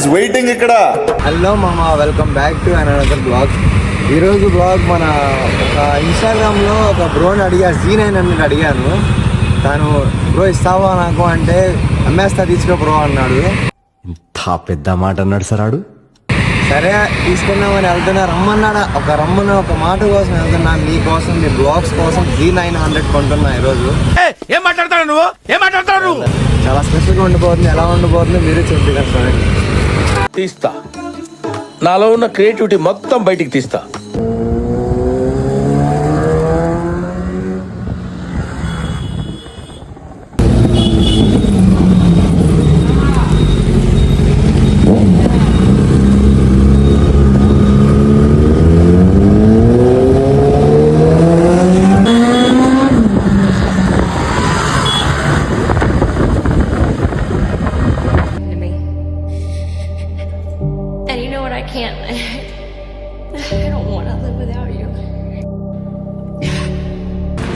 is waiting ఇక్కడ. Hello మామ, welcome back to another blog. ఈరోజు బ్లాగ్ మన ఒక ఇన్స్టాగ్రామ్లో ఒక బ్రోని అడిగాను, Z900 అడిగాను. తను బ్రో ఇస్తావా నాకు అంటే అమ్మేస్తా తీసుకో బ్రో అన్నాడు. ఇంత పెద్ద మాట అన్నాడు సార్ ఆడు. సరే తీసుకున్నామని వెళ్తున్నా, రమ్మన్నాడు. రమ్మన్న ఒక మాట కోసం వెళ్తున్నా, మీకోసం, మీ బ్లాగ్స్ కోసం Z900 కొంటున్నా ఈరోజు. ఏం మాట్లాడతాడు నువ్వు? చాలా స్పెషల్గా ఉండిపోతుంది. ఎలా ఉండిపోతుంది మీరు చెప్పగలుగుతారు. తీస్తా, నాలో ఉన్న క్రియేటివిటీ మొత్తం బయటికి తీస్తా.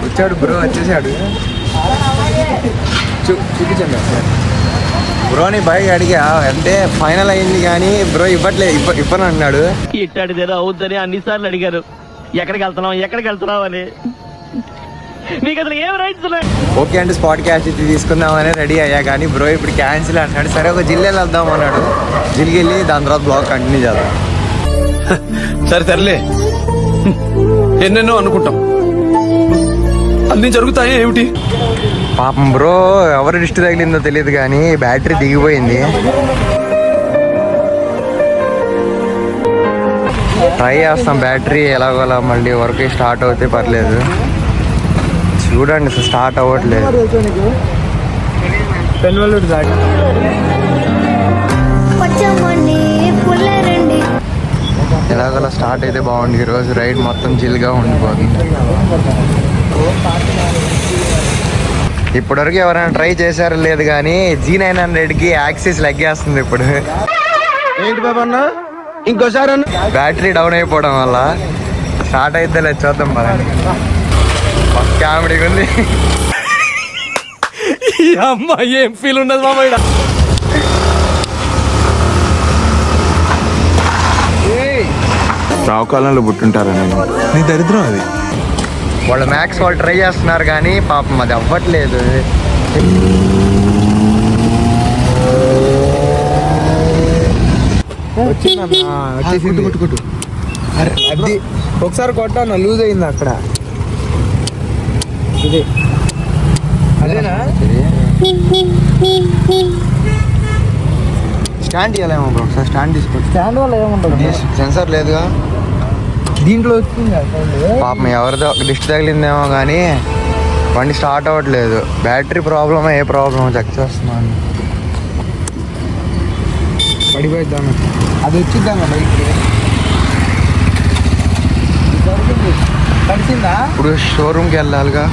వచ్చాడు బ్రో, వచ్చేసాడు. చూపించండి సార్. బ్రోని బైక్ అడిగా అంటే ఫైనల్ అయింది కానీ బ్రో ఇవ్వను అన్నాడు. ఇట్టాడిదేదో అవుద్దని అన్నిసార్లు అడిగారు, ఎక్కడికి వెళ్తున్నావు అని. మీకు అసలు ఏం రైట్స్ ఉన్నాయి? ఓకే అంటే స్పాట్ క్యాష్ ఇది తీసుకుందామని రెడీ అయ్యా, కానీ బ్రో ఇప్పుడు క్యాన్సిల్ అంటున్నాడు. సరే ఒక జిల్లేలు వెళ్దాం అన్నాడు. జిల్కి వెళ్ళి దాని తర్వాత బ్లాగ్ కంటిన్యూ చేద్దాం. సరేలే, ఎన్నెన్నో అనుకుంటాం, అన్ని జరుగుతాయి ఏమిటి? పాపం బ్రో ఎవరు దిష్టి తగిలిందో తెలియదు కానీ బ్యాటరీ దిగిపోయింది. ట్రై చేస్తాం, బ్యాటరీ ఎలాగోలా మళ్ళీ వర్క్ స్టార్ట్ అవుతే పర్లేదు. చూడండి స్టార్ట్ అవ్వట్లేదు. ఎలాగోలా స్టార్ట్ అయితే బాగుంది. ఈరోజు రైడ్ మొత్తం చిల్గా ఉండిపోతుంది. ఇప్పటివరకు ఎవరైనా ట్రై చేశారో లేదు కానీ Z900కి యాక్సిస్ లెగ్గేస్తుంది ఇప్పుడు. ఏంటి బాబా అన్న, ఇంకోసారి బ్యాటరీ డౌన్ అయిపోవడం వల్ల స్టార్ట్ అయితే లేదు. చూద్దాం పదండి. కామెడీగా ఉంది. అమ్మా ఏం ఫీల్ ఉండదు మామయ్య. రావుకాలంలో పుట్టుంటారా నేను? నీ దరిద్రం అది. వాళ్ళు మ్యాక్స్ వాళ్ళు ట్రై చేస్తున్నారు కానీ పాపం అది అవ్వట్లేదు. అది ఒకసారి కొట్టాను, లూజ్ అయింది అక్కడ. ఇది అదేనా? స్టాండ్ ఇవ్వలేమో బ్రో, ఒకసారి స్టాండ్ తీసుకోండి. స్టాండ్ వల్ల ఏముంటుంది, సెన్సార్ లేదుగా దీంట్లో వచ్చింది. పాపం ఎవరిదో దిష్టి తగిలిందేమో కానీ బండి స్టార్ట్ అవ్వట్లేదు. బ్యాటరీ ప్రాబ్లమా ఏ ప్రాబ్లమో చెక్ చేస్తున్నాను. పడిపోయిద్దాను, అది వచ్చిద్దామా బైక్కి. తడిసిందా? ఇప్పుడు షోరూమ్కి వెళ్ళాలిగా.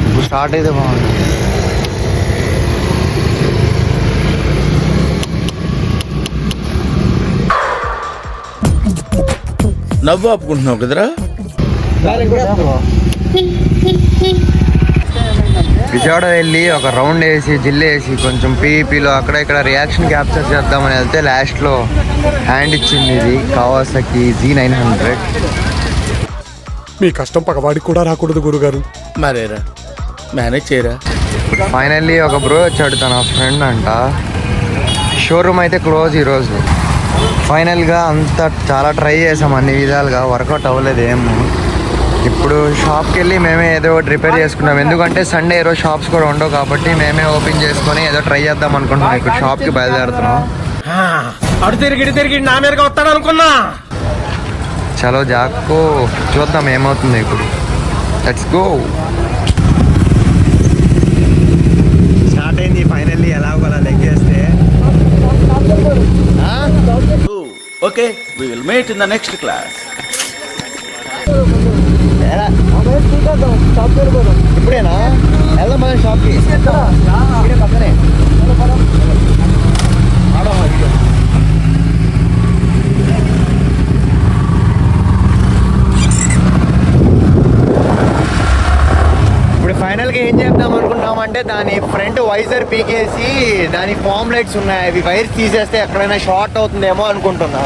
ఇప్పుడు స్టార్ట్ అయితే బాగుంది. నవ్వు ఆపుకుంటున్నావు కదరా. విజయవాడ వెళ్ళి ఒక రౌండ్ వేసి జిల్లేసి కొంచెం పీపీలో అక్కడ ఇక్కడ రియాక్షన్ క్యాప్చర్ చేద్దామని వెళ్తే లాస్ట్లో హ్యాండ్ ఇచ్చింది ఇది కవాసాకి Z900. మీ కష్టం పగవాడికి కూడా రాకూడదు గురుగారు. మరేరా, మేనేజ్ చేయరా. ఫైనల్లీ ఒక బ్రో వచ్చాడు, తన ఫ్రెండ్ అంట. షోరూమ్ అయితే క్లోజ్ ఈరోజు. ఫైనల్గా అంతా చాలా ట్రై చేసాం అన్ని విధాలుగా, వర్కౌట్ అవ్వలేదు ఏమో. ఇప్పుడు షాప్కి వెళ్ళి మేమే ఏదో ఒకటి రిపేర్ చేసుకున్నాం. ఎందుకంటే సండే ఈరోజు షాప్స్ కూడా ఉండవు కాబట్టి మేమే ఓపెన్ చేసుకొని ఏదో ట్రై చేద్దాం అనుకుంటున్నాం. ఇప్పుడు షాప్కి బయలుదేరుతున్నాం. అడు తిరిగి నా మీదకి వస్తాడు అనుకున్నా. చలో జాక్కో, చూద్దాం ఏమవుతుంది ఇప్పుడు. Let's go. స్టార్ట్ అయింది ఫైనల్లీ. ఎలాగోలా లెగ్గేస్తే okay, we will meet in the next class. ఇప్పుడేనా వెళ్దాం మన షాప్కి. పక్కనే ఇప్పుడు ఫైనల్గా ఏం చేద్దాం అనుకుంటామంటే అంటే దాని ఫ్రంట్ వైజర్ పీకేసి దాని ఫామ్ లైట్స్ ఉన్నాయి, అవి వైర్స్ తీసేస్తే ఎక్కడైనా షార్ట్ అవుతుందేమో అనుకుంటున్నా.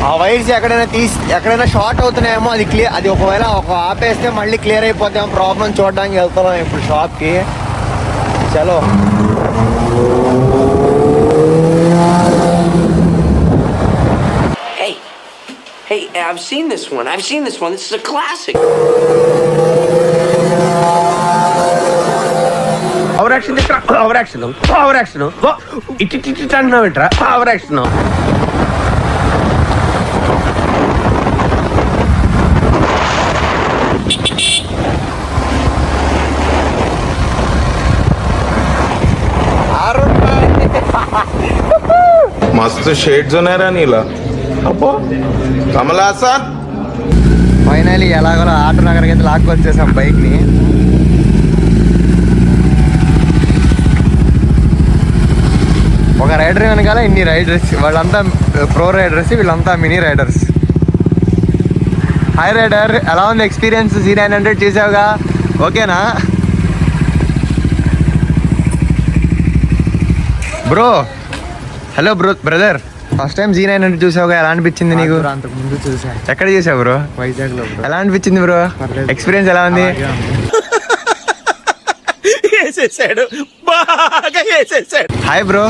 ఆ వైర్స్ ఎక్కడైనా షార్ట్ అవుతున్నాయేమో, అది క్లియర్, అది ఒకవేళ ఆపేస్తే మళ్ళీ క్లియర్ అయిపోతాం ప్రాబ్లం చూడడానికి వెళ్తున్నాం ఇప్పుడు షాప్కి. చలో Hey, I've seen this one. This is a classic. Over action it అంటున్నావు ఏంట్రా? Over action. मस्त शेड्स ఉన్నాయి రా నీలా. అబ్బో కమల్ హాసన్. ఫైనలీ ఎలాగో ఆటో నగర్కి అయితే లాక్కొచ్చేసాం బైక్ని. ఒక రైడర్ వెనకాల ఇన్ని రైడర్స్, వాళ్ళంతా ప్రో రైడర్స్, వీళ్ళంతా మినీ రైడర్స్. హాయ్ రైడర్, ఎలా ఉంది ఎక్స్పీరియన్స్? Z900 చూసావుగా, ఓకేనా bro? Hello brother, first time Z900 చూసావుగా, ఎలా అనిపించింది నీకు? అంతకు ముందు చూసాను, ఎక్కడ చూసావు బ్రో? వైజాగ్ లో. ఎలా అనిపించింది బ్రో? ఎక్స్పీరియన్స్ ఎలా ఉంది? హాయ్ బ్రో,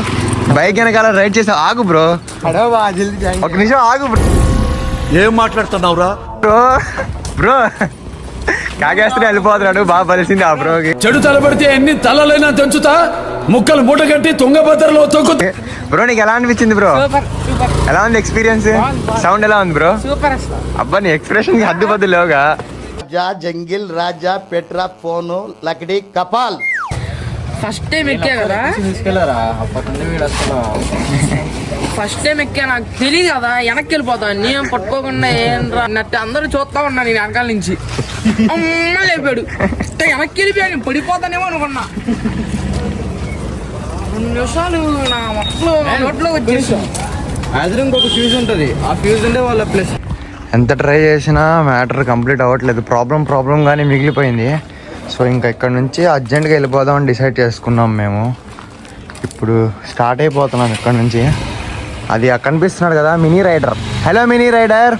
బైక్ వెనకాల రైడ్ చేసావు, ఆగు బ్రో, ఒక నిమిషం ఆగు బ్రో. ఏం మాట్లాడుతున్నావురా? బ్రో కాగేస్తే వెళ్ళిపోతున్నాడు, బాగా పలిసింది ఆ బ్రోకి. చెడు తలబడితే ఎన్ని తలలైనా తెంచుతా, ముక్కలు మూటగట్టి తుంగభద్రలో తొక్కు. బ్రో నీకు ఎలా అనిపించింది బ్రో? ఎలా ఉంది ఎక్స్పీరియన్స్? సౌండ్ ఎలా ఉంది బ్రో? అబ్బా నీ ఎక్స్ప్రెషన్ హద్దు బద్దు లేవుగా. జంగిల్ రాజా పెట్రా ఫోను లకడి కపాల్. ఫస్ట్ టైం ఎక్కా కదా, తీసుకెళ్ళారా? అప్పటి వీడు అసలు ఫస్ట్ టైం ఎక్కా, నాకు తెలియదు కదా, వెనక్కి వెళ్ళిపోతాను నేను పట్టుకోకుండా. ఏం రా అన్నట్టు అందరూ చూస్తా ఉన్నా, నేను వెనకాల నుంచి అమ్మ లేపాడు, వెనక్కి వెళ్ళిపోయాను, పడిపోతానేమో అనుకున్నా. 2 నిమిషాలు నా నోట్లో వచ్చేసి. ఇంకొక ఫ్యూజ్ ఉంటుంది, ఆ ఫ్యూజ్ ఉండే వాళ్ళ ప్లస్. ఎంత ట్రై చేసినా మ్యాటర్ కంప్లీట్ అవ్వట్లేదు, ప్రాబ్లం కానీ మిగిలిపోయింది. సో ఇంకా ఇక్కడ నుంచి అర్జెంట్గా వెళ్ళిపోదామని డిసైడ్ చేసుకున్నాం మేము. ఇప్పుడు స్టార్ట్ అయిపోతున్నాం ఇక్కడ నుంచి. అది అక్కడ కనిపిస్తున్నాడు కదా mini rider. Hello mini rider,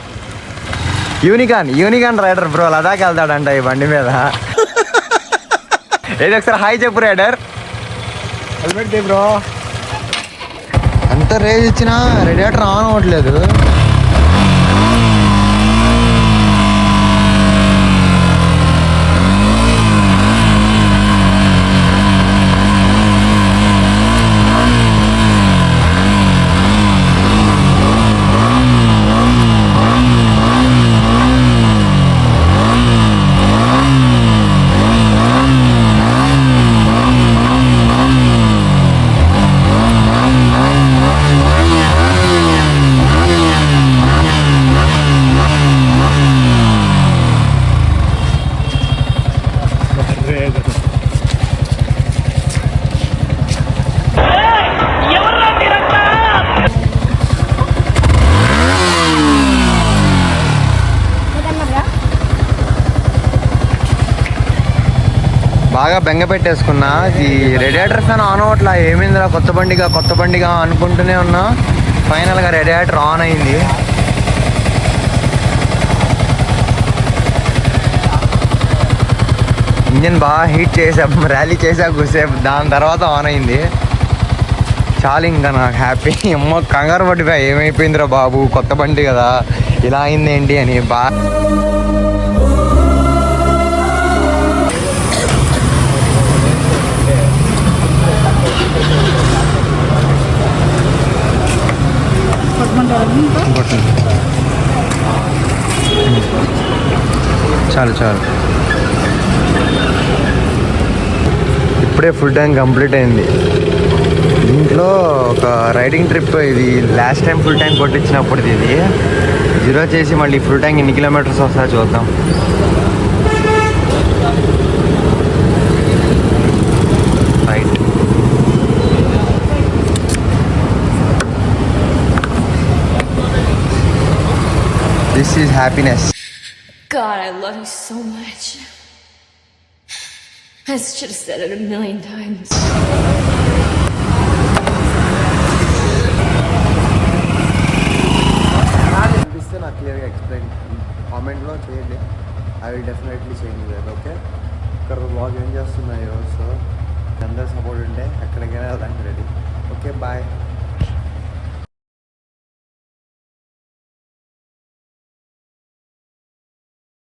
unicorn rider bro, Ladakh వెళ్తాడంట ఈ బండి మీద. ఏది ఒకసారి హాయ్ చెప్పు రైడర్. Helmet bro. ఎంత రేజ్ ఇచ్చినా రేడియేటర్ ఆన్ అవ్వట్లేదు. బాగా బెంగ పెట్టేసుకున్నా, ఈ రేడియేటర్ ఫ్యాన్ ఆన్ అవ్వట్లా, ఏమైందిరా కొత్త బండిగా అనుకుంటూనే ఉన్నా. ఫైనల్గా రేడియేటర్ ఆన్ అయింది. ఇంజిన్ బాగా హీట్ చేసాం, ర్యాలీ చేసా కూసేపు, దాని తర్వాత ఆన్ అయింది. చాలు ఇంకా నాకు హ్యాపీ. అమ్మో కంగారు పడిపోయా, ఏమైపోయిందిరా బాబు, కొత్త బండి కదా ఇలా అయింది ఏంటి అని. చాలు ఇప్పుడే ఫుల్ ట్యాంక్ కంప్లీట్ అయింది. దీంట్లో ఒక రైడింగ్ ట్రిప్, ఇది లాస్ట్ టైం ఫుల్ ట్యాంక్ కొట్టించినప్పుడు ఇది జీరో చేసి మళ్ళీ ఫుల్ ట్యాంక్ ఎన్ని కిలోమీటర్స్ వస్తాయో చూద్దాం. Right, this is happiness. God, I love you so much. I should have said it a million times. అనిపిస్తే నాకు క్లియర్గా ఎక్స్ప్లెయిన్ కామెంట్లో చేయండి. I will definitely change that. Okay, ఇక్కడ బ్లాగ్ ఏం చేస్తున్నాయి సో అందరు సపోర్ట్ ఉంటే ఎక్కడికైనా వెళ్ళడానికి రెడీ. Okay, bye.